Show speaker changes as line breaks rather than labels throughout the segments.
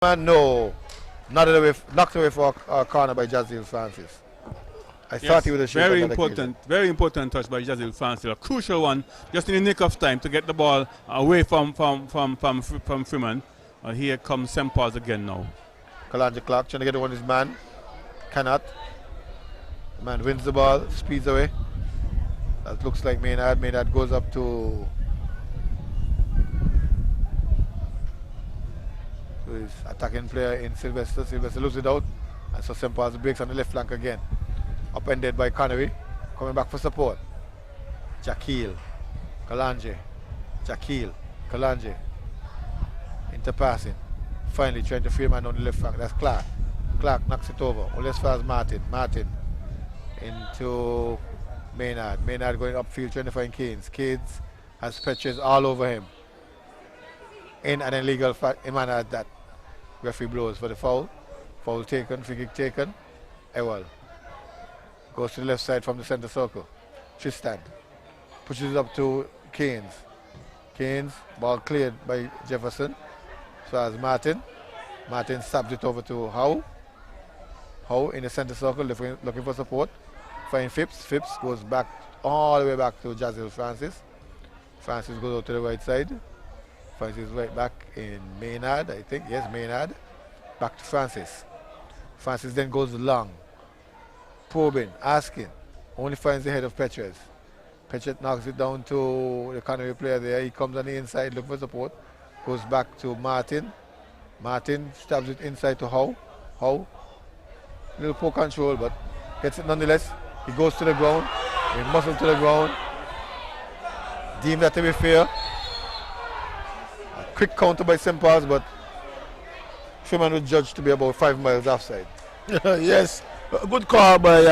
No, knocked away for a corner by Jazil Francis. I thought he would have shot
very important touch by Jazil Francis. A crucial one, just in the nick of time to get the ball away from Freeman. Here comes St. Paul's again now.
Kalanja Clark trying to get on his man. Cannot. The man wins the ball, speeds away. That looks like Maynard. Maynard goes up to his attacking player in Sylvester. Sylvester loses it out. And so St. Paul's breaks on the left flank again. Upended by Connery. Coming back for support. Jakil. Kalanje. Jakil. Kalanje. Interpassing. Finally trying to free a man on the left flank. That's Clark. Clark knocks it over. Only as far as Martin. Martin into Maynard. Maynard going upfield trying to find Keynes. Keynes has patches all over him. In an illegal manner at that. Referee blows for the foul. Foul taken. Free kick taken. Ewell goes to the left side from the center circle. Tristan pushes it up to Keynes. Keynes, ball cleared by Jefferson. So as Martin. Martin stabs it over to Howe. Howe in the center circle looking for support. Find Phipps. Phipps goes back all the way back to Jazil Francis. Francis goes out to the right side. Francis right back in Maynard, I think. Yes, Maynard. Back to Francis. Francis then goes long. Probing, asking. Only finds the head of Petches. Petches knocks it down to the Connery player there. He comes on the inside looking for support. Goes back to Martin. Martin stabs it inside to Howe. Howe. Little poor control, but gets it nonetheless. He goes to the ground. He muscles to the ground. Deemed that to be fair. A quick counter by St. Paul's, but Freeman was judged to be about 5 miles offside.
Yes, a good call by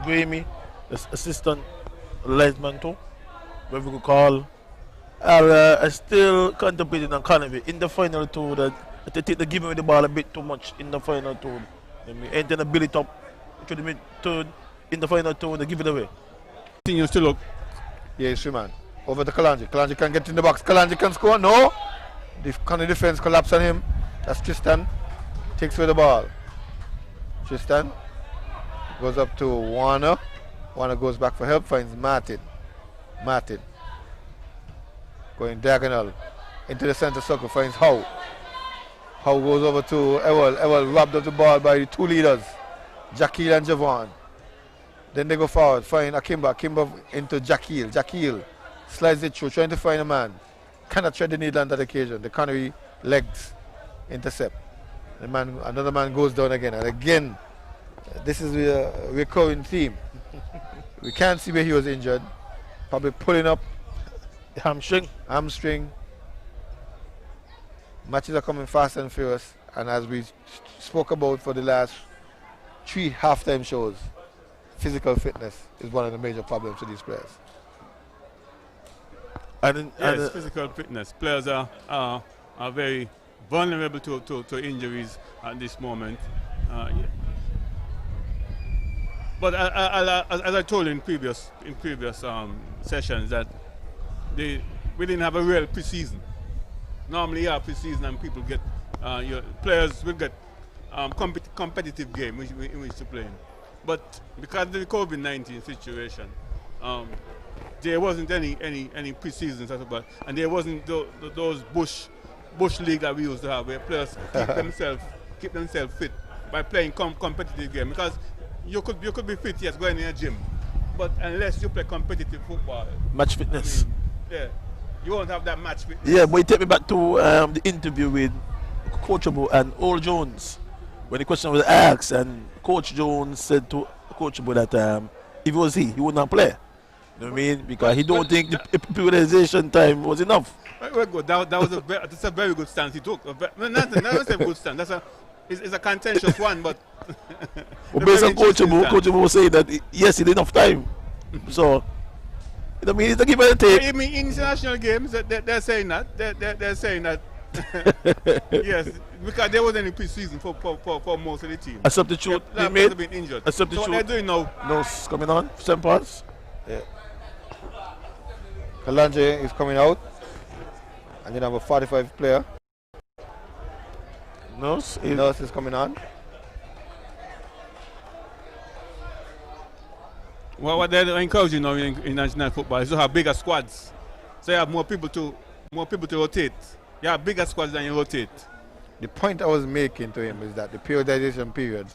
Grammy, the assistant linesman too. Very good call. I still contemplating on Connery in the final two that they take the giving the ball a bit too much in the final two. And then build it up to the mid third in the final two, they give it away.
Continues to look.
Yeah, it's Freeman. Over to Kalanje. Kalanje can get in the box. Kalanje can score. No. The Connery defense collapse on him. That's Tristan. Takes away the ball. Tristan goes up to Warner. Warner goes back for help. Finds Martin. Martin. Going diagonal. Into the center circle. Finds Howe. Howe goes over to Ewell. Ewell robbed of the ball by the two leaders. Jakil and Javon. Then they go forward. Find Akimba. Akimba into Jakil. Jakil slides it through. Trying to find a man. Cannot thread the needle on that occasion. The Connery legs intercept. Another man goes down again. And again, this is a recurring theme. We can't see where he was injured. Probably pulling up.
Hamstring.
Matches are coming fast and furious. And as we spoke about for the last 3 halftime shows, physical fitness is one of the major problems for these players.
Yes, physical fitness. Players are very vulnerable to injuries at this moment. But as I told you in previous sessions, that we didn't have a real preseason. Normally, you have preseason and people get your players will get competitive game in which to play in. But because of the COVID-19 situation, there wasn't any preseasons at all, and there wasn't those bush league that we used to have, where players keep themselves fit by playing competitive game. Because you could be fit, yes, going in a gym, but unless you play competitive football,
match fitness.
You won't have that match fitness.
Yeah, but it take me back to the interview with Coach Abu and Old Jones when the question was asked, and Coach Jones said to Coach Abu that if it was he would not play. You know what I mean? Because he don't think the periodization time was enough.
Very good. That's a very good stance he took. Not a good stance. It's a contentious one, but.
Well, based on Coach Abu was saying that yes, he had enough time. So, you know what I mean? It's a give and take.
I mean, international games, they're saying that. They're saying that. Yes, because there wasn't any preseason for most of the team.
A substitute
he made. Been injured.
A substitute.
So what they're doing now.
No coming on. St. Paul's.
Yeah. Kalanje is coming out. And you have a 45 player.
Nurse.
Nurse is coming on.
Well, what they're encouraging now in national football is to have bigger squads. So you have more people to rotate. You have bigger squads than you rotate.
The point I was making to him is that the periodization period,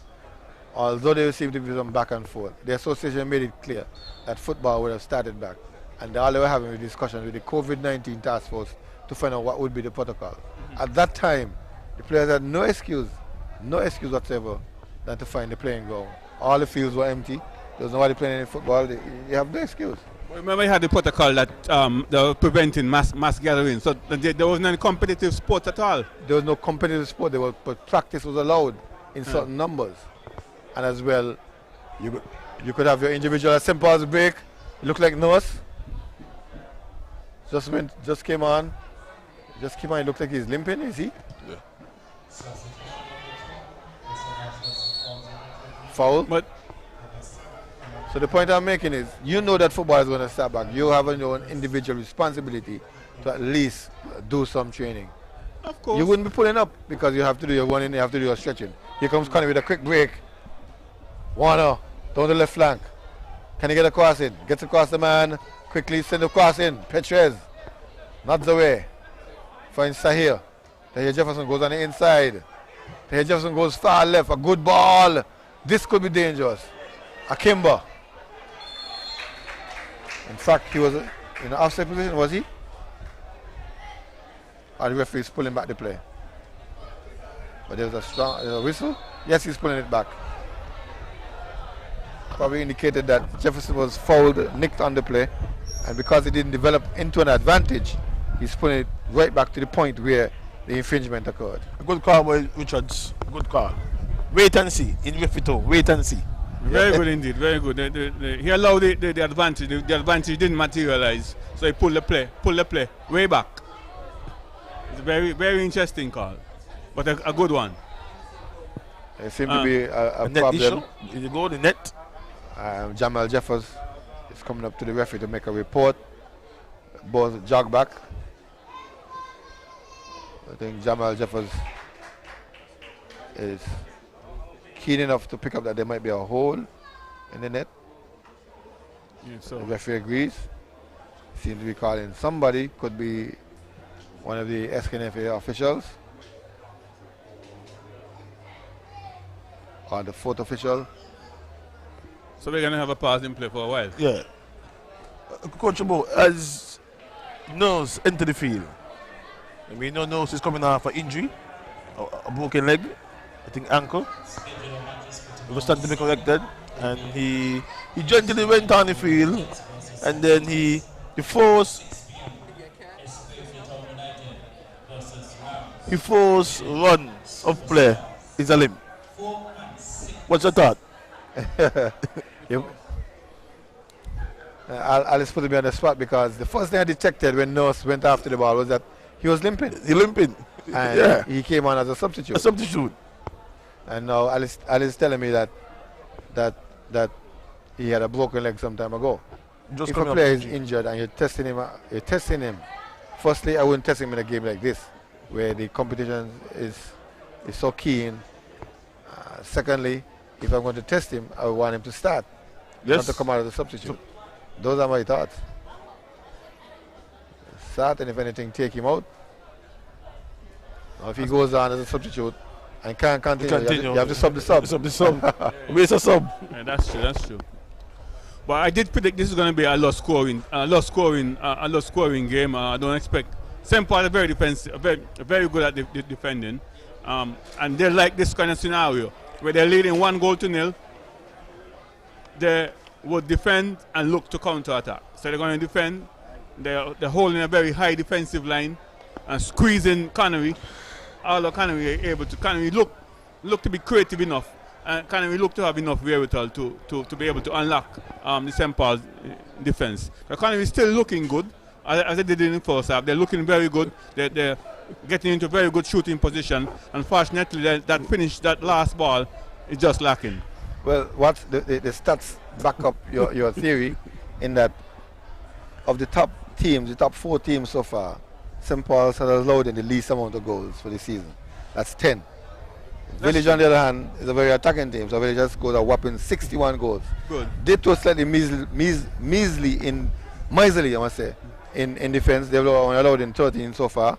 although there seemed to be some back and forth, the association made it clear that football would have started back. And all they were having a discussion with the COVID-19 task force to find out what would be the protocol. At that time, the players had no excuse whatsoever than to find the playing ground. All the fields were empty. There was nobody playing any football. You have no excuse.
Remember, you had the protocol that they were preventing mass gatherings, so there wasn't any competitive sport at all.
There was no competitive sport, but practice was allowed in certain numbers. And as well, you could have your individual St. Paul's break. You look like Nurse. Just came on. It looked like he's limping, is he?
Yeah.
Foul.
But
So the point I'm making is, you know that football is going to start back. You have your own individual responsibility to at least do some training.
of course,
You wouldn't be pulling up because you have to do your running, you have to do your stretching. Here comes Connie with a quick break. Warner, down the left flank. Can he get across it? Gets across the man. Quickly send the cross in. Petrez. Not the way. Finds Sahir. Tahir Jefferson goes on the inside. Tahir Jefferson goes far left. A good ball. This could be dangerous. Akimba. In fact, he was in an offside position, was he? Or the referee is pulling back the play. But there's a strong whistle. Yes, he's pulling it back. Probably indicated that Jefferson was fouled, nicked on the play, and because it didn't develop into an advantage, he's pulling it right back to the point where the infringement occurred.
A good call by Richards. Good call. Wait and see. In Refito. Wait and see.
very good indeed, very good. He allowed the advantage. The advantage didn't materialize, so he pulled the play way back. It's a very, very interesting call, but a good one.
There seemed to be a
net
problem.
issue. Did you go the net?
Jamal Jeffers is coming up to the referee to make a report. Both jog back. I think Jamal Jeffers is keen enough to pick up that there might be a hole in the net.
Yeah, so
The referee agrees. Seems to be calling somebody, could be one of the SKNFA officials or the fourth official.
So we're gonna have a pause in play for a while.
Yeah. Coach Abo, as Nurse enter the field, I mean, no Nurse is coming off an injury, a broken leg, I think ankle. It was starting to be corrected, and he gently went on the field, and then he forced run of play is a limb. What's your thought?
Alice put me on the spot because the first thing I detected when Nurse went after the ball was that he was limping.
He limping.
And
Yeah.
he came on as a substitute.
A substitute.
And now Alice telling me that he had a broken leg some time ago.
Just
If a
coming up
player
with
is
injury.
injured and you're testing him, firstly, I wouldn't test him in a game like this, where the competition is so keen. Secondly, if I'm going to test him, I would want him to start, not
Yes.
to come out as a substitute. Those are my thoughts. Start, and if anything, take him out. Or if he goes on as a substitute and can't continue, you have to sub the sub.
The sub. Where's a sub?
Yeah, that's true. That's true. But I did predict this is going to be a low scoring game. I don't expect. St. Paul are very defensive, very good at defending, and they like this kind of scenario where they're leading 1-0. They would defend and look to counter attack. So they're going to defend. They're holding a very high defensive line and squeezing Connery. Although Connery are able to look to be creative enough, and Connery look to have enough wherewithal to be able to unlock the St. Paul's defense. But Connery is still looking good, as they did in the first half. They're looking very good. They're getting into very good shooting position. Unfortunately, that finish, that last ball, is just lacking.
Well, what the stats back up your theory in that of the top teams, the top 4 teams so far, St. Paul's has allowed in the least amount of goals for the season. That's 10. Village, on the other hand, is a very attacking team. So Village has scored a whopping 61 goals.
Good.
They too slightly miserly, I must say, in defense. They've only allowed in 13 so far.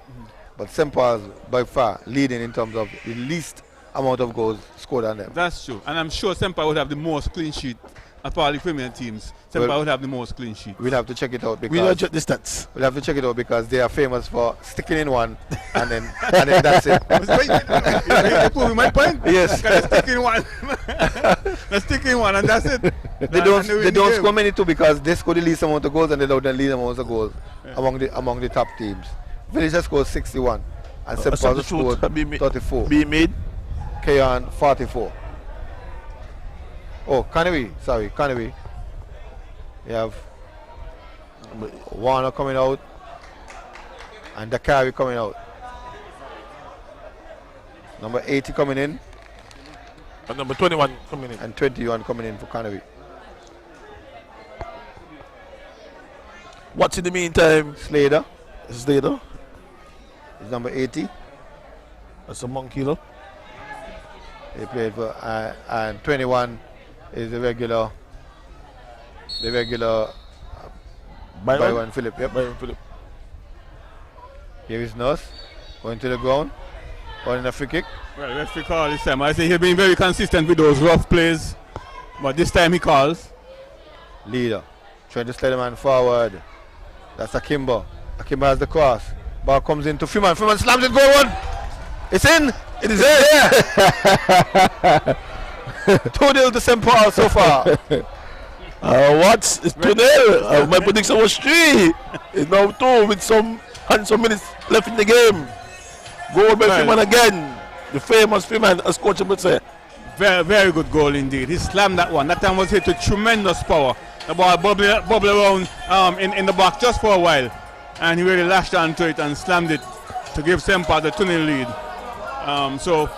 But St. Paul's by far leading in terms of the least amount of goals scored on them.
That's true. And I'm sure St. Paul would have the most clean sheet of all the Premier teams. St. Paul would have the most clean sheet.
We'll have to check it out because
We don't check the stats.
we'll have to check it out because they are famous for sticking in one and then that's it.
You're proving my point.
Yes.
They're sticking one. They're sticking one and that's it.
They don't score many too because they score the least amount of goals and they allow the least amount of goals among the top teams. Village has scored 61 and St. Paul has scored 34.
Be made.
Keon 44. Oh, Canary. You have Warner coming out and Dakari coming out. Number 80 coming in
And number 21 coming in.
and 21 coming in for Canary.
What's in the meantime?
Slater
Slater.
is number 80.
That's a monkey though.
He played for and 21 is the regular Byron Phillip. Yep.
Byron Phillip.
Here is Nurse going to the ground, running a free kick.
Well, let's recall this time. I say he's been very consistent with those rough plays. But this time he calls.
Leader trying to slide the man forward. That's Akimbo. Akimbo has the cross. Ball comes into Freeman. Freeman slams it, goal one. It's in. It is there. 2-0 to St. Paul so far.
It's 2-0. My prediction was 3. It's now 2 with some minutes left in the game. Goal by Freeman again. The famous Freeman, as coach would say.
Very, very good goal indeed. He slammed that one. That time was hit with tremendous power. The ball bubble around in the box just for a while. And he really lashed onto it and slammed it to give St. Paul the 2-0 lead. So,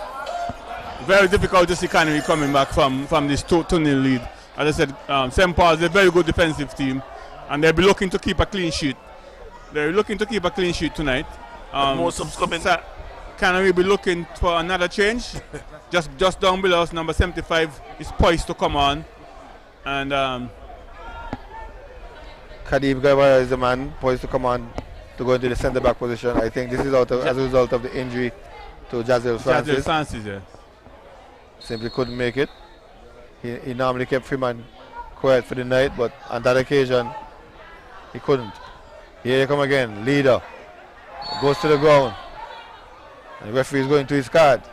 very difficult to see Canary coming back from this 2-0 lead. As I said, St. Paul is a very good defensive team. And they'll be looking to keep a clean sheet. They're looking to keep a clean sheet tonight.
More subs coming.
Canary be looking for another change. just down below us, number 75 is poised to come on. And
Khadib Gaibara is the man poised to come on to go into the centre back position. I think this is as a result of the injury to Jazeel Francis.
Yeah.
Simply couldn't make it. He normally kept Freeman quiet for the night, but on that occasion he couldn't. Here he come again. Leader goes to the ground. And the referee is going to his card.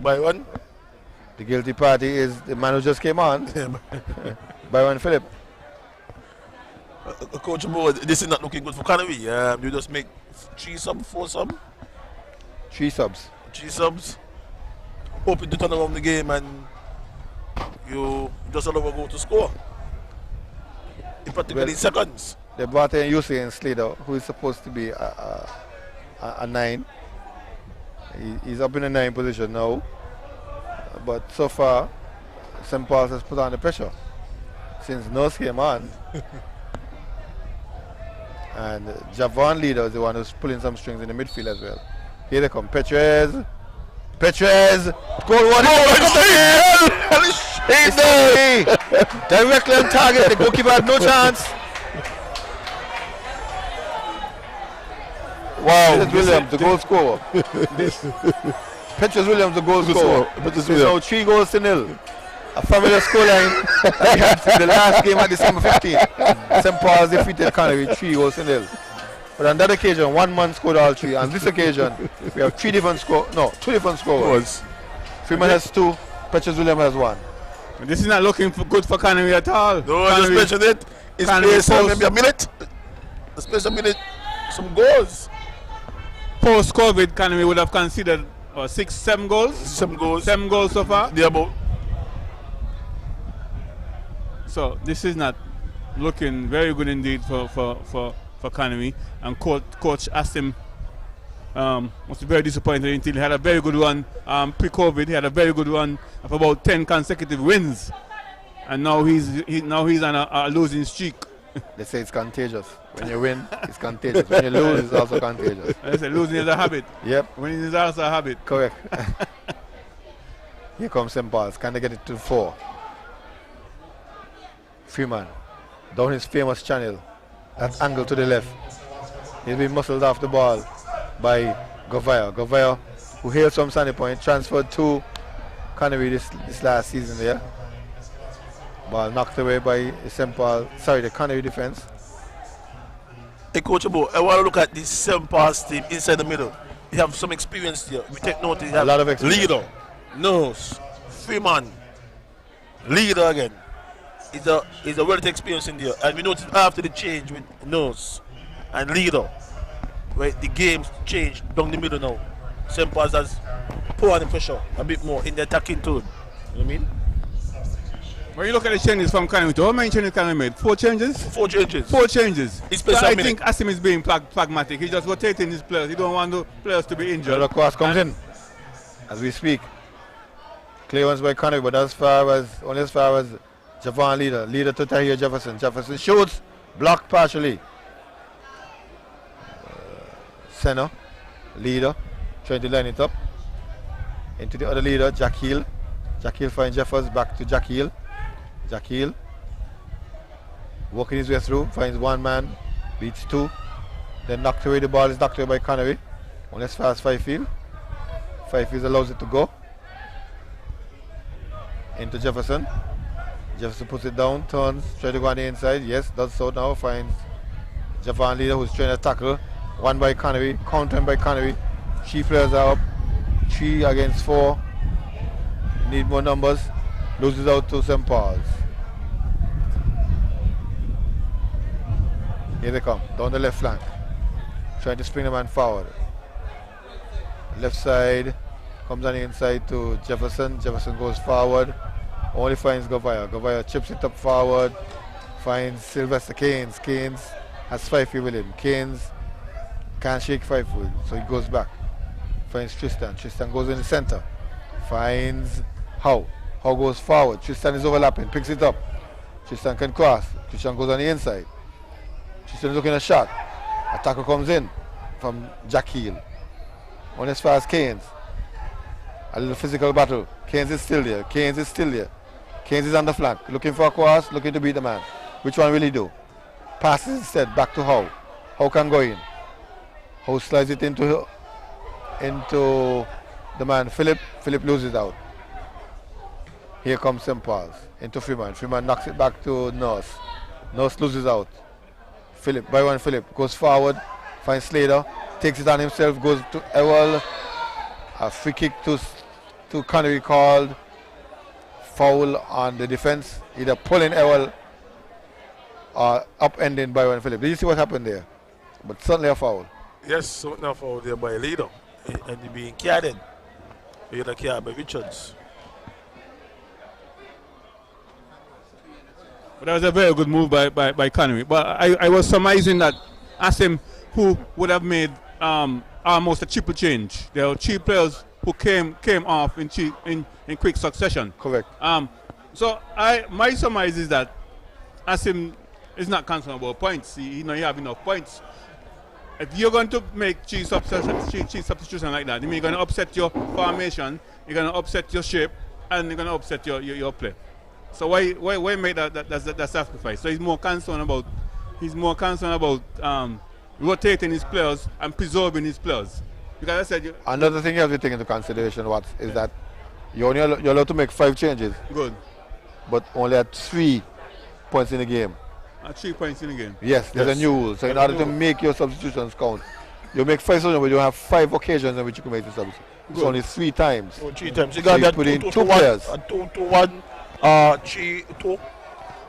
Byron.
The guilty party is the man who just came on. Byron Phillip.
Coach Mo, this is not looking good for Canary. You just make 3 subs, 4 subs.
3 subs.
3 subs. Hoping to turn around the game and you just allow a goal to score. In particular in seconds.
They brought in Usain Slater, who is supposed to be a 9. He's up in the 9 position now. But so far, St. Paul's has put on the pressure since Nurse came on. And Javon Leader is the one who's pulling some strings in the midfield as well. Here they come. Petrez. Goal one. Directly on target. The goalkeeper had no chance. Wow. Petrez Williams, the goal scorer. Petrez Williams, the goal scorer. It's now 3 goals to 0. A familiar scoreline that we had for the last game at December 15th. St. Paul's defeated Canary 3 goals to 0. But on that occasion, one man scored all 3. On this occasion, we have 2 different scorers. Freeman has 2, Petrez Williams has 1.
This is not looking good for Canary at all.
No, I just mentioned it. It's maybe a minute. Especially a minute. Some goals.
Post-COVID, Canary would have considered 6-7 goals.
7 goals.
7 goals so far.
Yeah, but
so this is not looking very good indeed for Canary. And coach asked him, was very disappointed until he had a very good run pre-COVID. He had a very good run of about 10 consecutive wins, and now he's on a losing streak.
They say it's contagious. When you win, it's contagious. When you lose, it's also contagious.
I say losing is a habit.
Yep,
Winning is also a habit.
correct. Here comes St. Paul's. Can they get it to 4? Freeman down his famous channel. That angle to the left. He's been muscled off the ball by Govaya. Govaya, who hails from Sandy Point, transferred to Connery this last season there. Ball knocked away by St. Paul. Sorry, the Connery defense.
Hey, Coach Abo, I want to look at this St. Paul's team inside the middle. You have some experience here. We take note. You have
lot of experience.
Leader, Nose, Freeman, Leader again. He's a wealth experience in there. And we noticed after the change with Nose and Leader, right, the games changed down the middle now. St. Paul's has put on the pressure a bit more in the attacking tone. You know what I mean?
When you look at the changes from Canary, how many changes Canary made? 4 changes?
4 changes.
4 changes.
It's
So I
special
think Asim is being pragmatic. He's just rotating his players. He don't want the players to be injured.
Another cross comes in as we speak. Clearance by Connery, but only as far as Javon Leader to Tahir Jefferson. Jefferson shoots, blocked partially. Senna, Leader, trying to line it up. Into the other Leader, Jack Hill. Jack Hill finds Jeffers, back to Jack Hill. Jack Hill, working his way through, finds 1 man, beats 2. Then knocked away, the ball is knocked away by Connery. Only as far as Fifield. Fifield allows it to go. Into Jefferson. Jefferson puts it down, turns, tries to go on the inside. Yes, does so now. Finds Javon Leader, who's trying to tackle. 1 by Connery, countered by Connery. 3 players are up. 3 against 4. Need more numbers. Loses out to St. Paul's. Here they come, down the left flank. Trying to spring the man forward. Left side, comes on the inside to Jefferson. Jefferson goes forward. Only finds Govaya. Govaya chips it up forward. Finds Sylvester Keynes. Keynes has Fifield with him. Keynes can't shake Fifield, so he goes back. Finds Tristan. Tristan goes in the center. Finds Howe. Howe goes forward. Tristan is overlapping. Picks it up. Tristan can cross. Tristan goes on the inside. Tristan is looking at a shot. A tackle comes in from Jack Hill. On as far as Keynes. A little physical battle. Keynes is still there. Keynes is still there. Keynes is on the flank. Looking for a cross. Looking to beat the man. Which one will he do? Passes instead back to Howe. Howe can go in. Howe slides it into the man Philip. Philip loses out. Here comes St. Paul's into Freeman. Freeman knocks it back to Nurse. Nurse loses out. Philip, Byron Philip goes forward, finds Slater, takes it on himself, goes to Ewell. A free kick to Connery called. Foul on the defense, either pulling Ewell or upending Byron Philip. Did you see what happened there? But certainly a foul.
Yes, something a foul there by Leader. And he being carried. He had a carry by Richards.
But that was a very good move by Connery. But I was surmising that Asim, who would have made almost a triple change. There were 3 players who came off in quick succession.
Correct.
So my surmise is that Asim is not concerned about points. He have enough points. If you're going to make 3 substitutions like that, you're going to upset your formation, you're going to upset your shape, and you're going to upset your play. So why make that sacrifice? So he's more concerned about rotating his players and preserving his players. Because I said
another thing you have to take into consideration is that you're allowed to make 5 changes.
Good.
But only at 3 points in the game.
At 3 points in the game.
Yes, there's a new rule. So in order to make your substitutions count, you make 5 substitutions, but you have 5 occasions in which you can make the substitution. It's only 3 times.
3 times. You
So
got
you
that
put in 2
2
players.
2-1, 3-2.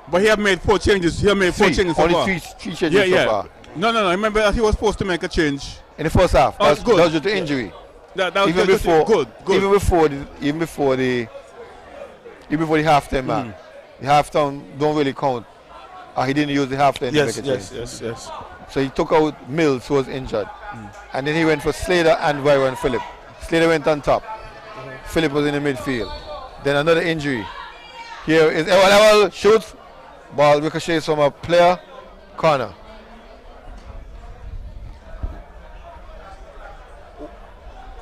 But he have made 4 changes. He have made 4 changes so
Only
far.
3 changes so far.
No. I remember that he was supposed to make a change.
In the first half.
Oh,
That
good.
was due to injury.
That was
Even
just
before,
good.
even before the halftime mark. The halftime don't really count. He didn't use the halftime to make a change.
Yes.
So he took out Mills, who was injured. And then he went for Slater and Byron Philip. Slater went on top. Philip was in the midfield. Then another injury. Here is Ewell shoots. Ball ricochets from a player Corner.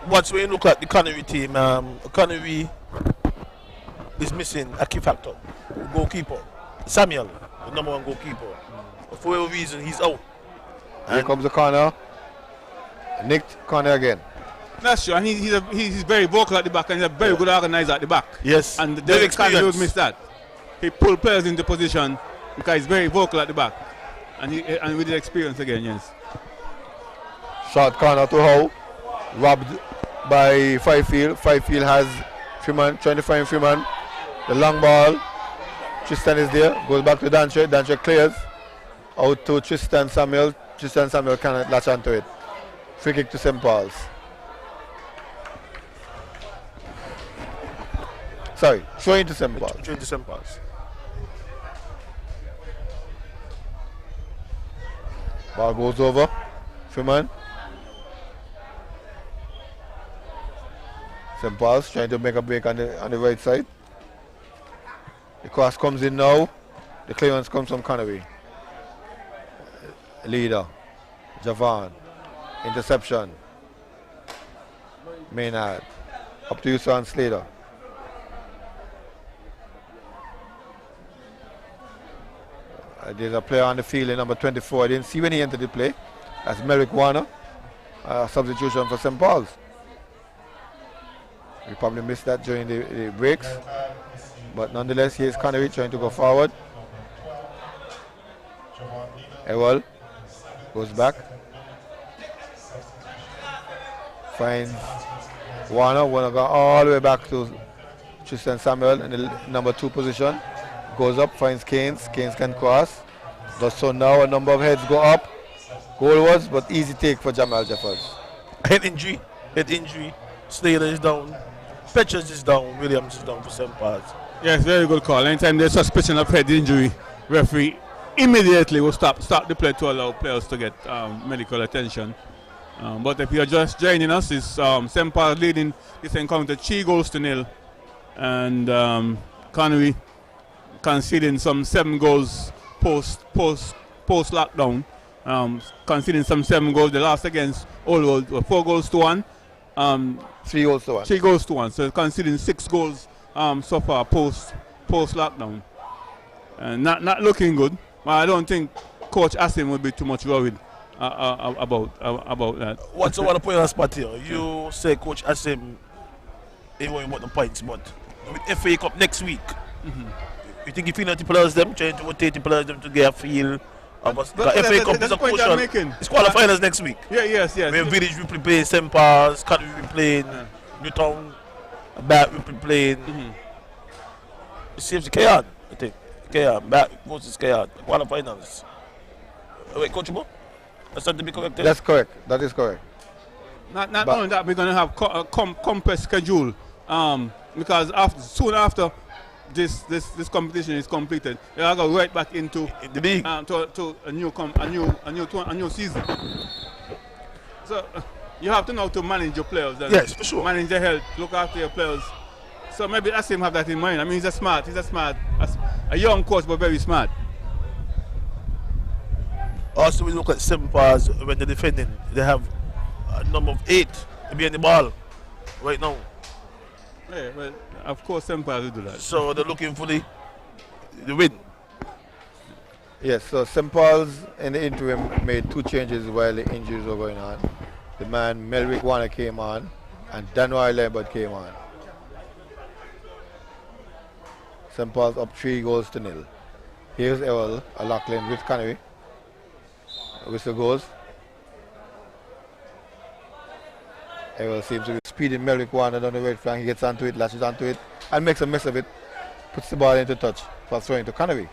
Once when you look at the Connery team, Connery is missing a key factor. Goalkeeper. Samuel, the number one goalkeeper. For whatever reason, he's out.
Here comes the corner. Nicked corner again.
That's true, and he's very vocal at the back and he's a very good organizer at the back.
Yes,
And
very
the
experienced.
would miss that. He pulled players into position because he's very vocal at the back. And with the experience again, yes.
Short corner to Howe. Robbed by Fifield. Fifield has Freeman trying to find Freeman. The long ball. Tristan is there. Goes back to Danche. Danche clears. Out to Tristan Samuel. Tristan Samuel cannot latch onto it. Free kick to St. Paul's. Sorry, throwing to St. Paul's.
Throwing to St. Paul's.
Ball goes over. Freeman. St. Paul's trying to make a break on the right side. The cross comes in now. The clearance comes from Connery. Leader. Javan. Interception. Maynard. Up to Yusan Slater. There's a player on the field in number 24. I didn't see when he entered the play. That's Merrick Warner. Substitution for St. Paul's. We probably missed that during the breaks. But nonetheless, here's Connery trying to go forward. Ewell goes back. Finds Warner. Warner goes all the way back to Tristan Samuel in the number 2 position. Goes up, finds Keynes. Keynes can cross. Does so now. A number of heads go up. Goal was, but easy take for Jamal Jeffers.
Head injury. Slater is down. Petchers is down. Williams is down for St. Paul's.
Yes, very good call. Anytime there's suspicion of head injury, referee immediately will stop the play to allow players to get medical attention. But if you're just joining us, it's St. Paul leading this encounter 3-0. And Connery conceding some 7 goals post lockdown. Conceding some 7 goals. The last against Old World, 4-1.
3-1.
3-1. So conceding 6 goals so far post lockdown. And not looking good. But I don't think Coach Asim would be too much worried about that.
What's I want to put on a spot here? You say Coach Asim, he won't want the points, but with FA Cup next week, you think if you know the players them, trying to rotate the players them to get a feel of us? FA Cup is a crucial. It's quarterfinals next week.
Yes.
Where Village will be playing St. Paul's, Canary will be playing Newtown, Bat will be playing. It seems Kayan, I think. Kayan, Bat versus Kayan, quarterfinals. Wait, Coach Bo? That's not to be corrected?
That's correct. That is correct.
Not only that, we're going to have a compressed schedule because soon after this competition is completed, we are going right back into
the league
to a new season. So you have to know to manage your players. And
yes, for sure.
Manage their health, look after your players. So maybe Asim have that in mind. I mean, he's a young coach, but very smart.
Also, we look at St. Paul's when they're defending. They have a number of 8 to be on the ball right now.
Yeah, well, of course, St. Paul's will do that.
So they're looking for the win.
Yes, so St. Paul's in the interim made 2 changes while the injuries were going on. The man Melrick Warner came on and Danoy Lambert came on. St. Paul's up 3-0. Here's Ewell, a Lachlan with Connery. Whistle goes. Ewell seems to be speeding Melrick Warner down the right flank. He gets onto it, latches onto it, and makes a mess of it. Puts the ball into touch for throwing to Connery.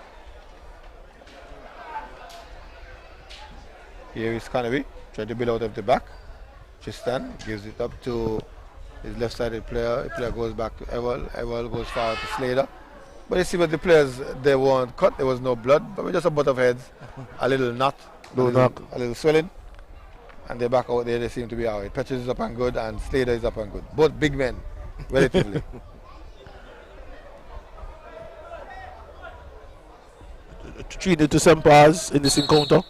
Here is Connery, trying to build out of the back. Tristan gives it up to his left-sided player. The player goes back to Ewell. Ewell goes forward to Slater. But you see what the players, they weren't cut. There was no blood, but just a butt of heads, a little knot, a little swelling. And they're back out there. They seem to be out. Petches is up and good, and Slater is up and good. Both big men, relatively.
3-0 to St. Paul's in this encounter.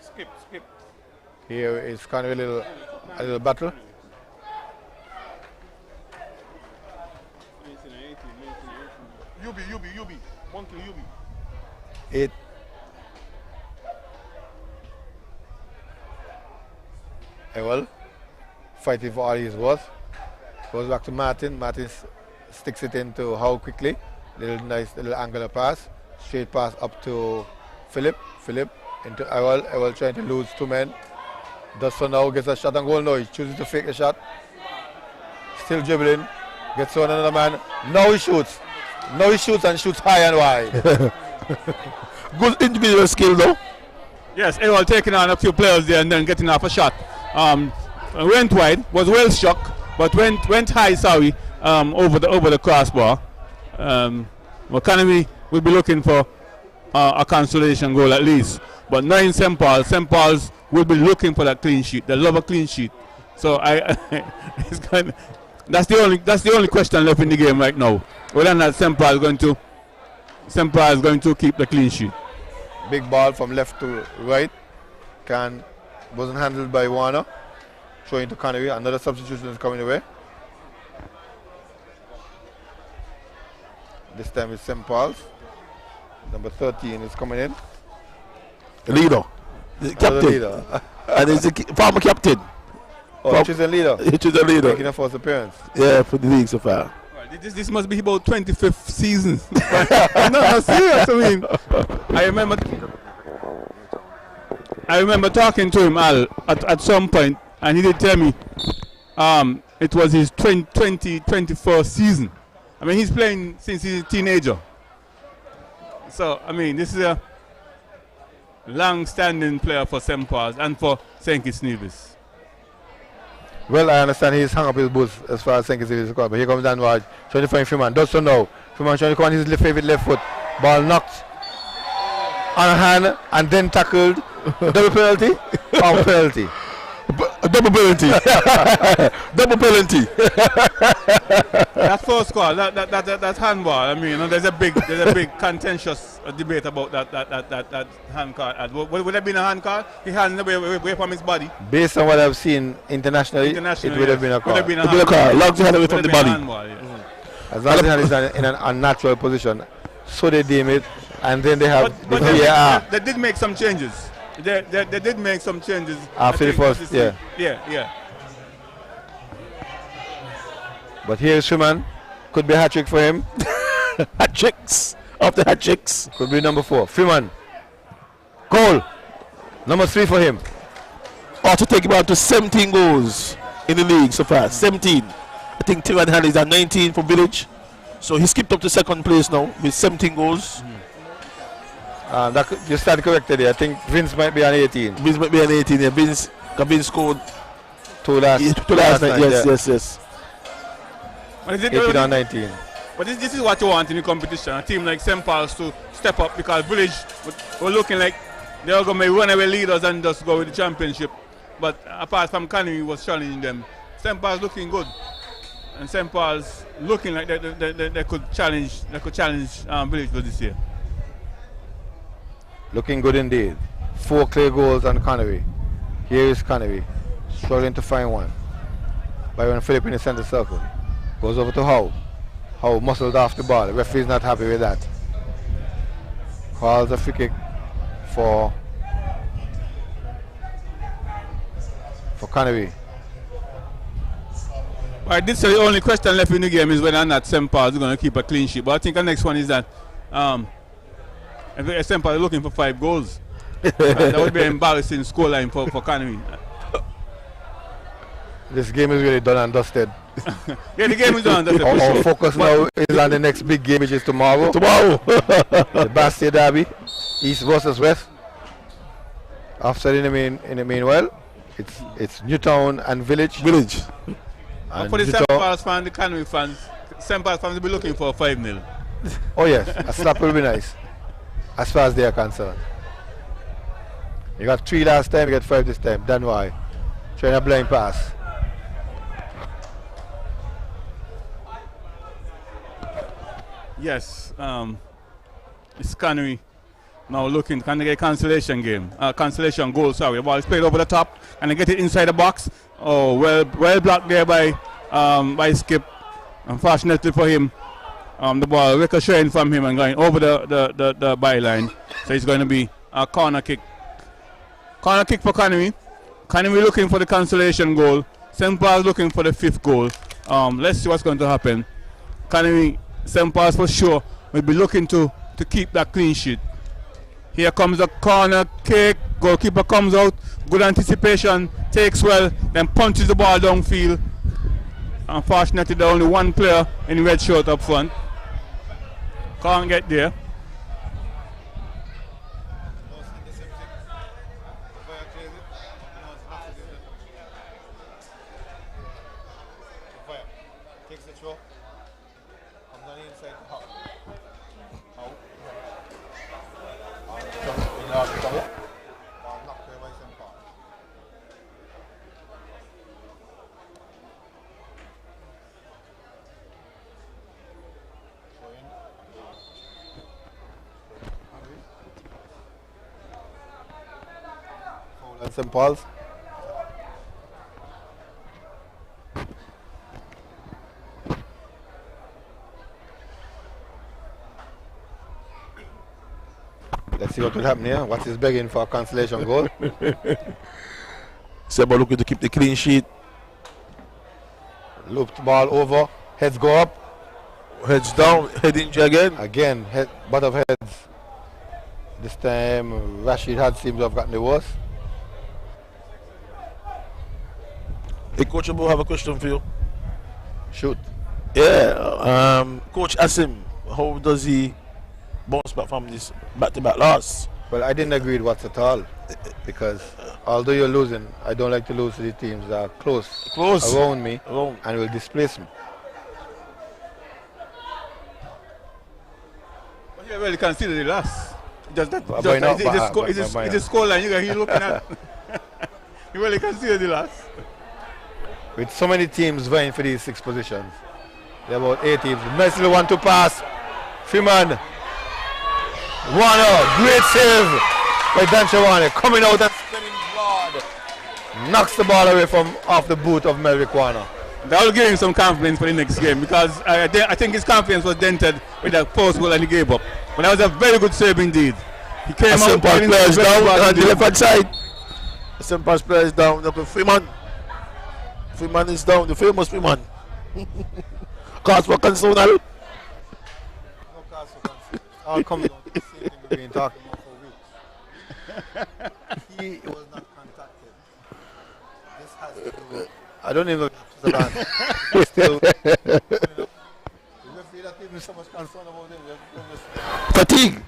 Skip.
Here is kind of a little battle.
UB. Monkey UB.
8. Well, fighting for all he's worth. Goes back to Martin. Martin sticks it into Howe quickly. Nice little angular pass. Straight pass up to Philip. Philip into Ewell. Ewell trying to lose 2 men. Does so now, gets a shot and goal. No, he chooses to fake the shot. Still dribbling. Gets on another man. Now he shoots. And shoots high and wide.
Good individual skill though.
Yes, Ewell taking on a few players there and then getting off a shot. Went wide, was well struck, but went high, over the crossbar. Economy will be looking for a consolation goal at least. But knowing St. Paul's will be looking for that clean sheet. They love a clean sheet. So it's that's the only question left in the game right now. Whether or not St. Paul is going to keep the clean sheet.
Big ball from left to right. Wasn't handled by Warner. Throwing to Connery. Another substitution is coming away. This time it's St. Paul's. Number 13 is coming in.
The leader. The captain.
Leader.
And he's the former captain.
Chosen leader.
Chosen leader.
Making a first appearance.
Yeah, for the league so far.
Well, this must be about 25th season. No, serious. I mean, I remember talking to him, Al, at some point, and he did tell me it was his 21st season. I mean, he's playing since he's a teenager. So, I mean, this is a long-standing player for St. Paul's and for St. Kitts Nevis.
Well, I understand he's hung up his boots as far as St. Kitts is concerned, but here comes Dan Ward trying to find Freeman. Does so now. Freeman trying to come on his favorite left foot. Ball knocked on a hand and then tackled. Double penalty? Or penalty?
Double penalty. Double penalty.
That first call, that handball. I mean, there's a big contentious debate about that hand call. Would have been a hand call? He handed away from his body.
Based on what I've seen internationally, it would have been a call.
It would have been a call. Long to hand away from the body.
Handball, yeah.
As long as he's in an unnatural position, so they deem it, and then they have
but
the VAR.
they did make some changes. They did make some changes
After the first, yeah.
Yeah.
But here's Freeman. Could be a hat-trick for him.
Hat-tricks. After hat-tricks.
Could be number 4. Freeman. Goal. Number 3 for him.
Ought to take him out to 17 goals in the league so far. 17. I think Tim Van Hal is at 19 for Village. So he skipped up to second place now with 17 goals.
You stand corrected there. I think Vince might be on 18.
Vince might be on 18. Yeah. Vince scored
2 last
night. Yes.
But is it
18 on 19.
But this is what you want in the competition. A team like St. Paul's to step up, because Village were looking like they were going to be runaway leaders and just go with the championship. But apart from Canning was challenging them, St. Paul's looking good. And St. Paul's looking like they could challenge Village for this year.
Looking good indeed. 4 clear goals on Connery. Here is Connery. Struggling to find one. Byron Philip in the center circle. Goes over to Howe. Howe muscled off the ball. The referee's not happy with that. Calls a free kick for Connery.
I did say the only question left in the game is whether or not St. Paul's is going to keep a clean sheet. But I think the next one is that if St. Paul is looking for 5 goals, that would be an embarrassing scoreline for Connery.
This game is really done and dusted.
Yeah, the game is done and dusted.
Our focus now is on the next big game, which is tomorrow. The Bastille Derby, East versus West. After in the meanwhile, it's Newtown and Village.
And for the St. Paul's fans, the Connery fans, St. Paul's fans will be looking for a 5-0.
Oh yes, a slap will be nice, as far as they are concerned. You got 3 last time, you got 5 this time. Then why? Trying a blind pass.
Yes, it's Canary now looking, can they get consolation goal, sorry. The ball is played over the top, and they get it inside the box. Oh, well blocked there by Skip. Unfortunately for him, the ball ricocheting from him and going over the byline. So it's going to be a corner kick. Corner kick for Canary. Canary looking for the consolation goal. St. Paul's looking for the 5th goal. Let's see what's going to happen. Canary, St. Paul's for sure will be looking to keep that clean sheet. Here comes the corner kick. Goalkeeper comes out. Good anticipation. Takes well. Then punches the ball downfield. Unfortunately, there's only one player in red shirt up front. Can't get there.
Takes the throw. Comes on the inside. St. Paul's. Let's see what will happen here. What is begging for a consolation goal?
Seba looking to keep the clean sheet.
Looped ball over. Heads go up.
Heads down. Head injury again.
Again, butt of heads. This time, Rashid had seems to have gotten the worst.
Hey, Coach Abu, have a question for you.
Shoot.
Yeah, Coach Asim, how does he bounce back from this back-to-back loss?
Well, I didn't agree with what at all, because although you're losing, I don't like to lose to the teams that are close around me and will displace me.
But you really consider the loss. Just that. It's a score line you're looking at. You really consider the loss.
With so many teams vying for these 6 positions, there are about 8 teams. Messi want to pass. Freeman. Warner, great save by Dante Warner, coming out and spinning broad. Knocks the ball away from off the boot of Melvick Warner.
That will give him some confidence for the next game, because I think his confidence was dented with that post goal and he gave up. But that was a very good save indeed. He came out
players down on the left hand side. St. Paul's players down. Look at Freeman. Freeman is down, the famous Freeman. Cause for concern.
No cause for concern. All coming on to the same thing we've been talking about for weeks. He was not contacted. This has to do with, I don't even know if it's a ban. Still, the referee that gives me so much concern about him.
Fatigue.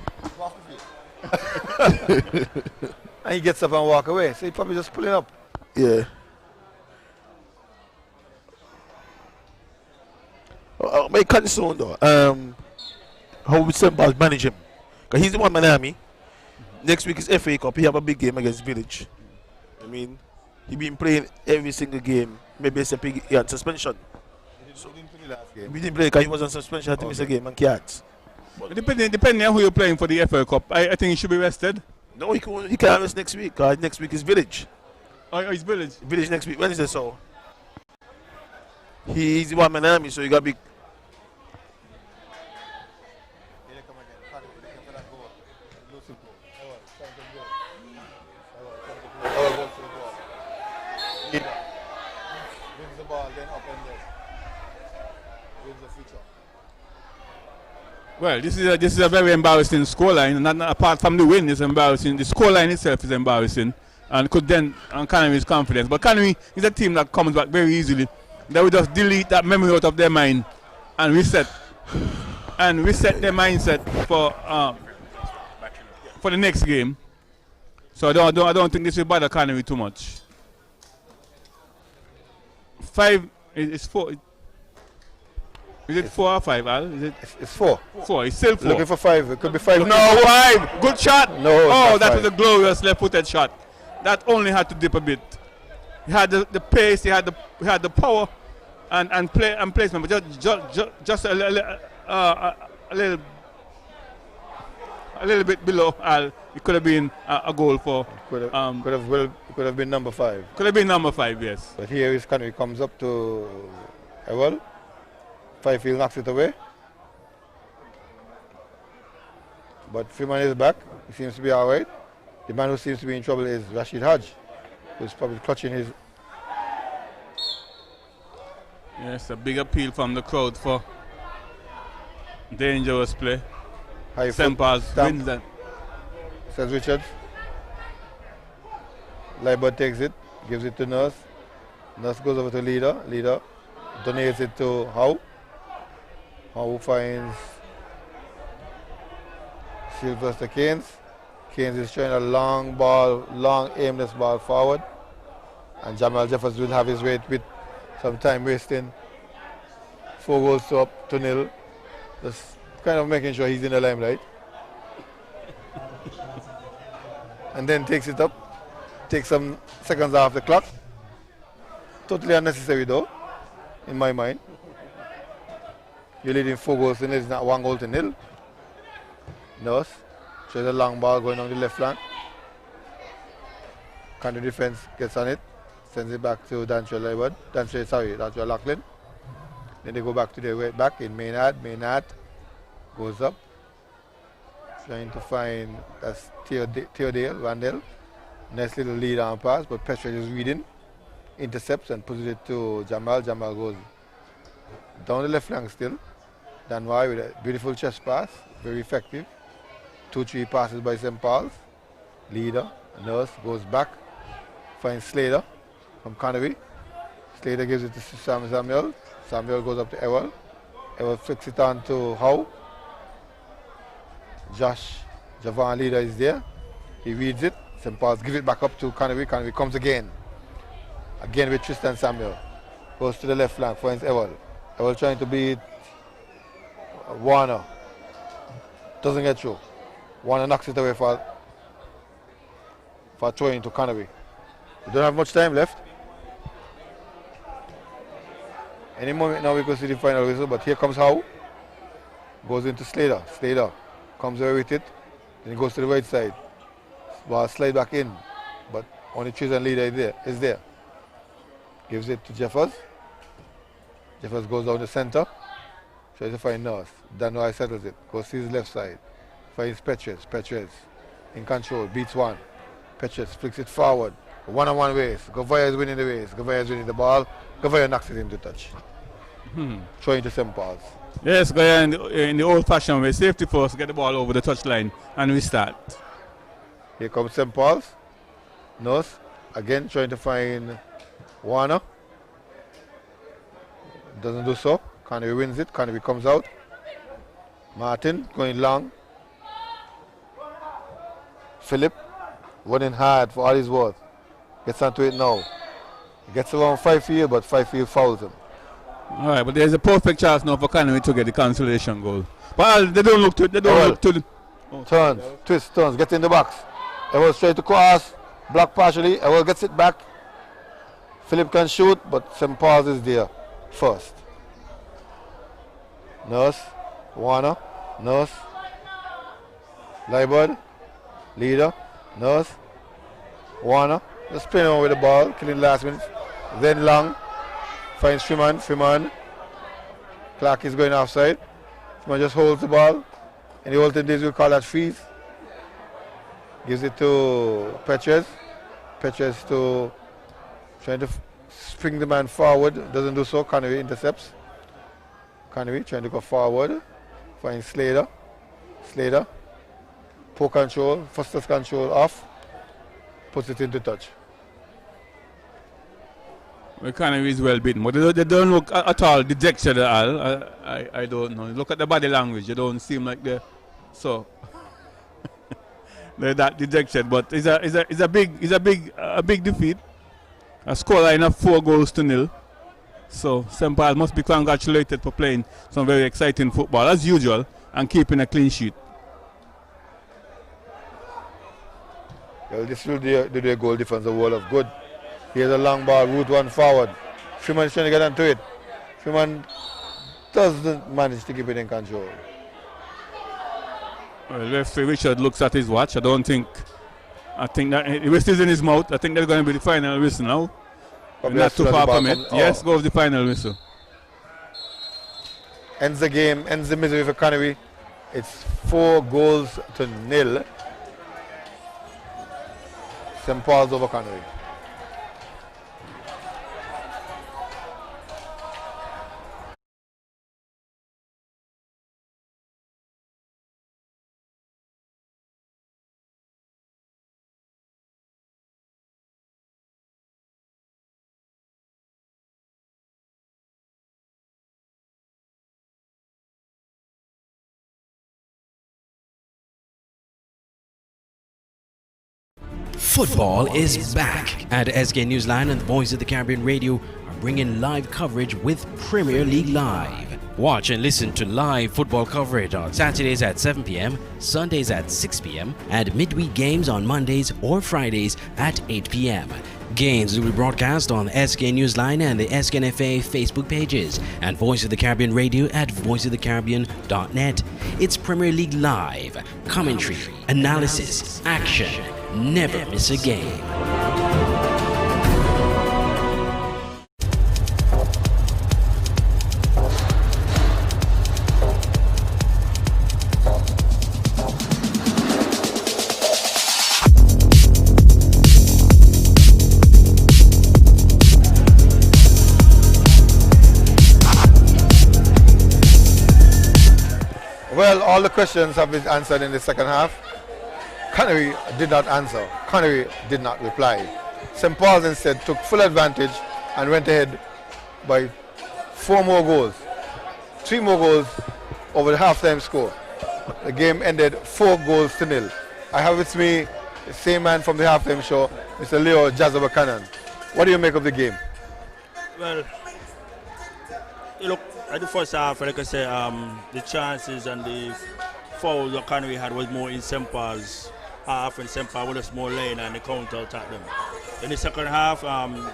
And he gets up and walk away. So he probably just pulling up.
Yeah. My concern though, how would St. Paul's manage him? Because he's the one Miami. Next week is FA Cup. He have a big game against Village. I mean, he been playing every single game. Maybe except he had suspension.
So, we didn't play the last game.
We didn't play because he was on suspension. Had to miss a game and can't.
Depending on who you're playing for the FA Cup, I think he should be rested.
No, he can't rest next week. Because next week is Village.
Oh, it's Village.
Village next week, Wednesday, so. He's the one Miami, so you got to be.
Well, this is a very embarrassing scoreline. Not apart from the win, it's embarrassing. The scoreline itself is embarrassing, and could then Canary's confidence. But Canary is a team that comes back very easily. They will just delete that memory out of their mind and reset their mindset for the next game. So I don't think this will bother Canary too much. 5 is 4. Is it 4 or 5, Al? Is it?
It's 4.
4. It's still 4.
Looking for 5. It could be 5.
No, 5. Good shot.
No.
Oh, that
5.
was a glorious left-footed shot. That only had to dip a bit. he had the pace, he had the power, and placement, but just a little bit below Al. It could have been a goal for.
Could have been number 5.
Could have been number 5, yes.
But here is Canary comes up to Ewell. Fifield knocks it away. But Freeman is back. He seems to be all right. The man who seems to be in trouble is Rashid Hodge, who's probably clutching his.
Yes, a big appeal from the crowd for dangerous play.
High
St. Paul's wins that.
Says Richards. Liebert takes it, gives it to Nurse. Nurse goes over to Leader. Leader donates it to Howe. Howe finds Sylvester Keynes. Keynes is trying a long aimless ball forward. And Jamal Jeffers will have his way with some time wasting. 4 goals to up to 0. Just kind of making sure he's in the limelight. And then takes it up. Takes some seconds off the clock. Totally unnecessary though, in my mind. You're leading 4 goals to 0, it's not 1 goal to 0. Nurse. There's a long ball going on the left flank. Counter defense gets on it. Sends it back to Dantrell Lachlan. Then they go back to their right back in Maynard. Maynard goes up. Trying to find that's Theodale, Randall. Nice little lead on pass, but Petridge is reading. Intercepts and puts it to Jamal. Jamal goes down the left flank still. Danwai with a beautiful chest pass. Very effective. 2-3 passes by St. Paul's. Leader, Nurse goes back. Finds Slater from Connery. Slater gives it to Samuel. Samuel goes up to Ewell. Ewell flicks it on to Howe. Javon Leader is there. He reads it. St. Paul's give it back up to Connery. Connery comes again. Again with Tristan Samuel. Goes to the left flank, finds Ewell. Ewell trying to beat Warner. Doesn't get through. Warner knocks it away for throwing to Connery. We don't have much time left. Any moment now we could see the final whistle, but here comes Howe. Goes into Slater. Slater comes away with it. Then he goes to the right side. Ball slide back in, but only Tristan Leader is there. Gives it to Jeffers. Jeffers goes down the center. Tries to find Nurse. Danwai settles it. Goes to his left side. Finds Petridge. Petridge in control. Beats one. Petridge flicks it forward. One-on-one race. Gavaya is winning the race. Gavaya is winning the ball. Gavaya knocks it into touch. Throwing to St. Paul's.
Yes, Gavaya in the old-fashioned way. Safety first, get the ball over the touchline, and we start.
Here comes St. Paul's. Nurse again trying to find Warner. Doesn't do so. Connery wins it. Connery comes out. Martin going long. Philip running hard for all his worth. Gets onto it now. Gets around Fifield, but Fifield fouls him.
All right, but there's a perfect chance now for Connery to get the consolation goal. But they don't look to it. They don't look to it.
Turns, twists, turns, gets in the box. Ewell straight to cross. Block partially. Ewell gets it back. Philip can shoot, but St. Paul's is there first. Nurse, Warner, Nurse, Liebert, Leader, Nurse, Warner. Just playing on with the ball, killing the last minute. Then Long finds Freeman. Freeman. Clark is going offside. Freeman just holds the ball. In the olden days, we call that freeze. Gives it to Petridge. Petridge to trying to spring the man forward. Doesn't do so. Connery intercepts. Connery trying to go forward. Finds Slater. Slater. Poor control. Foster's control off. Puts it into touch.
Well, Connery is well beaten, but they don't look at all dejected at all. I don't know. Look at the body language. They don't seem like they're so they're that dejected. But it's a big defeat. A scoreline of 4 goals to 0. So St. Paul must be congratulated for playing some very exciting football as usual and keeping a clean sheet.
Well, this will do their goal difference a world of good. Here's a long ball, route one forward. Freeman is trying to get onto it. Freeman doesn't manage to keep it in control.
Well, referee Richard looks at his watch. I think that the whistle is in his mouth. I think that's going to be the final whistle now.
Probably
Not
as soon
too
as
far
the ball
from it.
comes-
Yes, goes the final whistle.
Ends the game, ends the misery for Connery. It's 4-0. St. Paul's over Connery.
Football is back, and SK Newsline and the Voice of the Caribbean Radio are bringing live coverage with Premier League Live. Watch and listen to live football coverage on Saturdays at 7 p.m, Sundays at 6 p.m, and midweek games on Mondays or Fridays at 8 p.m. Games will be broadcast on SK Newsline and the SKNFA Facebook pages and Voice of the Caribbean Radio at voiceofthecaribbean.net. It's Premier League Live. Commentary, analysis, action. Never miss a game.
Well, all the questions have been answered in the second half. Connery did not answer. Connery did not reply. St. Paul's instead took full advantage and went ahead by 4 more goals. 3 more goals over the halftime score. The game ended 4-0. I have with me the same man from the halftime show, Mr. Leo Jazza Cannon. What do you make of the game?
Well, you look at the first half, like I say, the chances and the fouls that Connery had was more in St. Paul's half, and St. Paul was more lane and the counter attack them. In the second half,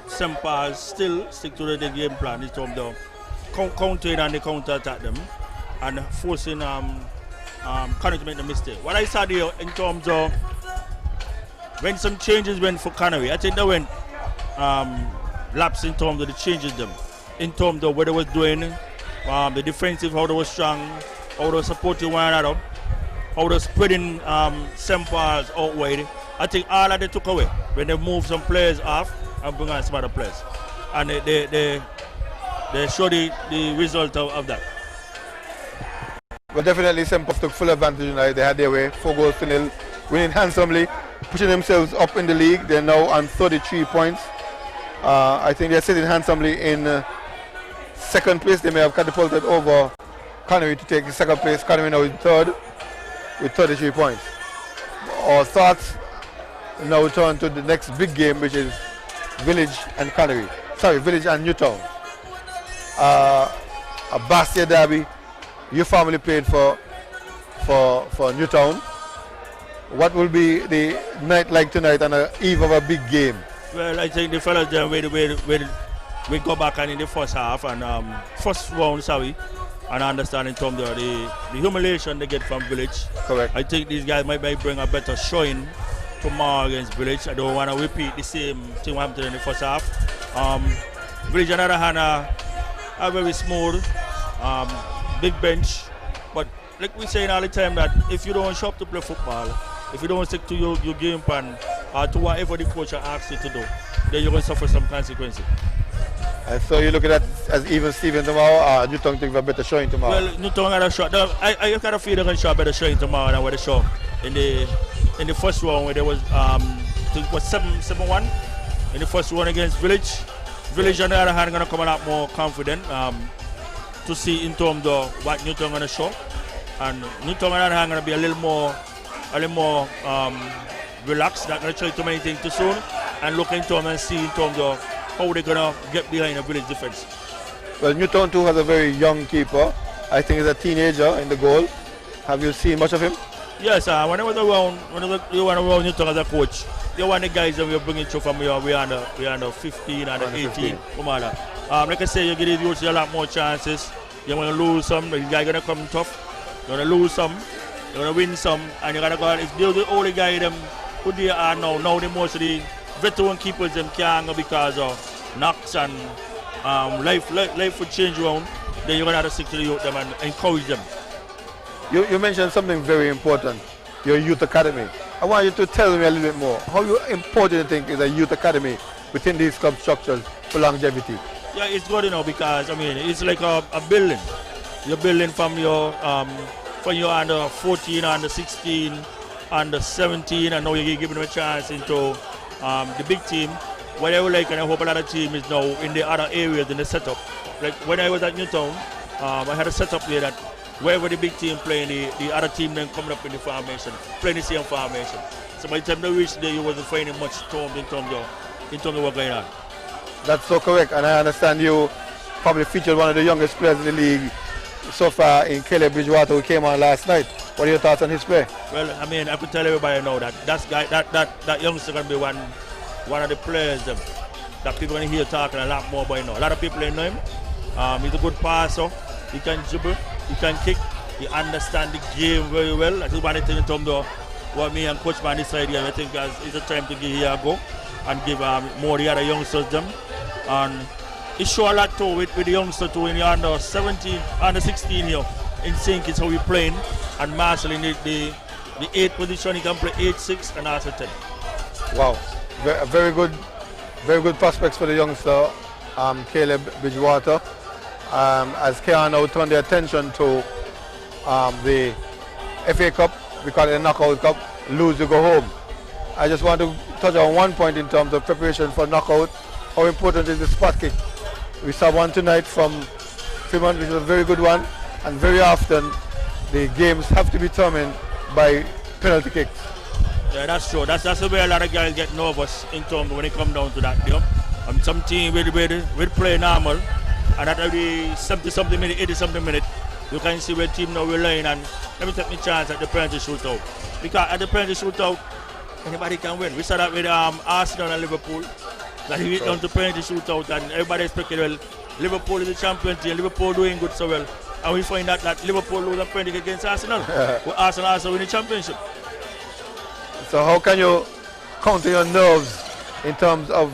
St. Paul still stick to the game plan in terms of countering and the counter attack them and forcing Connery to make the mistake. What I saw there in terms of when some changes went for Connery, I think they went lapse in terms of the changes them, in terms of what they was doing, the defensive, how they was strong, how they was supporting one another, how they was spreading St. Paul's out wide. I think all that they took away when they moved some players off and bring on some other players. And they show the result of that.
Well, definitely St. Paul took full advantage tonight. They had their way, 4-0, winning handsomely, pushing themselves up in the league. They're now on 33 points. I think they're sitting handsomely in second place. They may have catapulted over Connery to take the second place. Connery now is third with 33 points. Our thoughts now turn to the next big game, which is Village and Connery. Sorry, Village and Newtown. A Bastia derby. Your family played for Newtown. What will be the night like tonight on the eve of a big game?
Well, I think the fellas there we go back and in the first half and first round, and understand in terms of the humiliation they get from Village.
Correct.
I think these guys might bring a better showing tomorrow against Village. I don't want to repeat the same thing what happened in the first half. Village on the other hand are very smooth, big bench, but like we saying all the time that if you don't show up to play football, if you don't stick to your game plan or to whatever the coach asks you to do, then you're going to suffer some consequences.
And so you're looking at as even Steven tomorrow, Newtown think a better showing tomorrow?
Well, Newtown had a shot. I kind of feel they're going to show a better showing tomorrow than what they show in the first round where there was 7-1 in the first round against Village. Village on the other hand going to come a lot more confident to see in terms of what Newtown going to show, and Newtown on the other hand going to be a little more relaxed, not going to try too many things too soon, and look in terms and see in terms of how they're going to get behind a Village defense.
Well, Newtown too has a very young keeper. I think he's a teenager in the goal. Have you seen much of him?
Yes, when I was around Newtown as a coach, you want the guys that we're bringing through from we under 15 and 18. Come on. Like I say, you give the youth a lot more chances. You're going to lose some, the guy going to come tough. You're going to lose some, you're going to win some, and you're going to go. If they're the only guy them who they are now the most of the veteran keepers them can't go because of knocks and life will change around. Then you're going to have to stick to the youth them and encourage them.
You mentioned something very important, your youth academy. I want you to tell me a little bit more. How important you think is a youth academy within these club structures for longevity?
Yeah, it's good, because I mean it's like a building. You're building from your under 14, under 16, under 17, and now you're giving them a chance into the big team. What I would like, and I hope a lot of teams is now in the other areas in the setup. Like when I was at Newtown, I had a setup there that wherever the big team playing, the other team then coming up in the formation, playing the same formation. So by the time they reached there, you wasn't finding much storm in terms of what's going on.
That's so correct, and I understand you probably featured one of the youngest players in the league so far in Caleb Bridgewater, who came on last night. What are your thoughts on his play?
Well, I mean, I could tell everybody now that youngster going to be one of the players that people going to hear talking a lot more about now. A lot of people know him. He's a good passer. He can dribble. He can kick. He understands the game very well. I just want to tell you what me and Coach Man decided here. I think it's a time to give here a go and give more the other youngsters them. And it show a lot too with the youngsters too in the under 17, under 16 here in St. Kitts how we playing and marshalling the 8th position. He can play 8, 6 and also 10.
Wow, very good prospects for the youngster Caleb Bridgewater. As KR now turned their attention to the FA Cup, we call it the Knockout Cup, lose you go home. I just want to touch on one point in terms of preparation for knockout. How important is the spot kick? We saw one tonight from Fremont, which was a very good one, and very often the games have to be determined by penalty kicks.
Yeah, that's true. That's where a lot of guys get nervous in terms of when it comes down to that. You know? Some team will play normal, and at every 70-something minute, 80-something minute, you can see where team now relying and let me take my chance at the penalty shootout. Because at the penalty shootout, anybody can win. We saw that with Arsenal and Liverpool. That he went down to penalty shootout and everybody expected, well, Liverpool is the champion team, Liverpool doing good so well. And we find out that Liverpool lose a penalty against Arsenal. But Arsenal also win the championship.
So how can you counter your nerves in terms of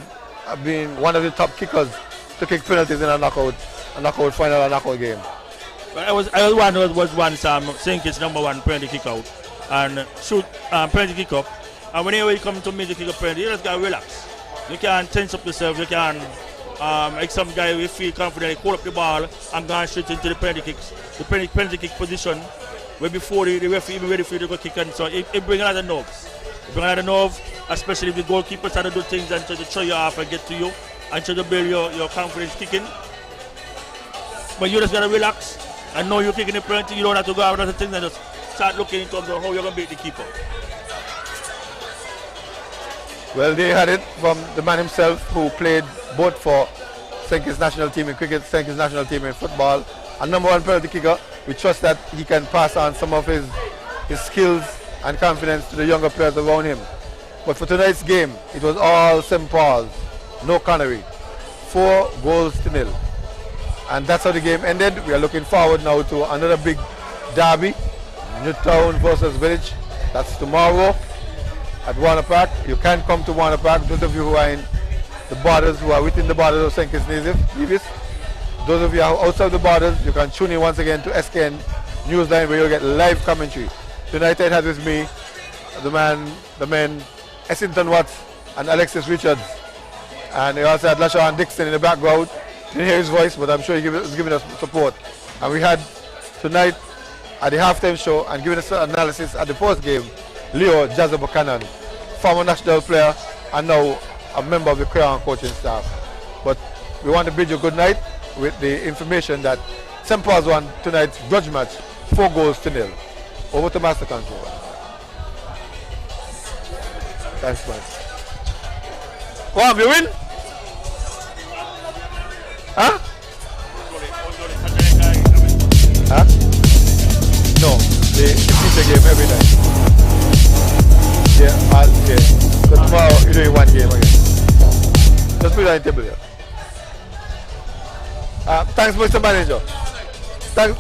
being one of the top kickers to kick penalties in a knockout final, a knockout game?
Well, I was once St. Kitts #1 penalty kick out and shoot penalty kick up. And whenever you come to me to kick a penalty, you just gotta relax. You can tense up yourself. You can, like some guy, you feel confident, you hold up the ball and go straight into the penalty kick position, where before the referee even ready for you to go kick. And so it brings a lot of nerves. It brings a lot of nerves, especially if the goalkeeper try to do things and try to throw you off and get to you and try to build your confidence kicking. But you just gotta relax and know you're kicking the penalty. You don't have to go out of the things and just start looking in terms of how you're gonna beat the keeper.
Well, they had it from the man himself, who played both for St. Kitts national team in cricket, St. Kitts national team in football, and #1 penalty kicker. We trust that he can pass on some of his skills and confidence to the younger players around him. But for tonight's game, it was all St. Paul's, no Connery, 4-0. And that's how the game ended. We are looking forward now to another big derby, Newtown versus Village. That's tomorrow at Warner Park. You can come to Warner Park. Those of you who are in the borders, who are within the borders of St. Kitts Nevis. Those of you who are outside the borders, you can tune in once again to SKN Newsline, where you'll get live commentary. Tonight I had with me the men Essington Watts and Alexis Richards. And we also had LaShawn Dixon in the background. Didn't hear his voice, but I'm sure he was giving us support. And we had tonight at the halftime show and giving us analysis at the post game, Leo Jazza Buchanan, former national player and now a member of the Crown coaching staff. But we want to bid you good night with the information that St. Paul's won tonight's grudge match 4-0. Over to Master Control. Thanks, man. Wow, you win? Huh? Huh? No, they feature game every night. Yeah, so tomorrow game again. Just put it on the table here. Thanks, Mr. Manager.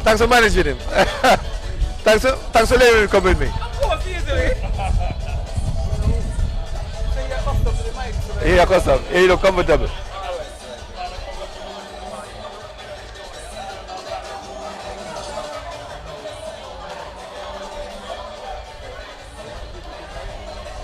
Thanks for managing him. thanks for letting him come with me. Yeah, custom. Yeah, you look comfortable.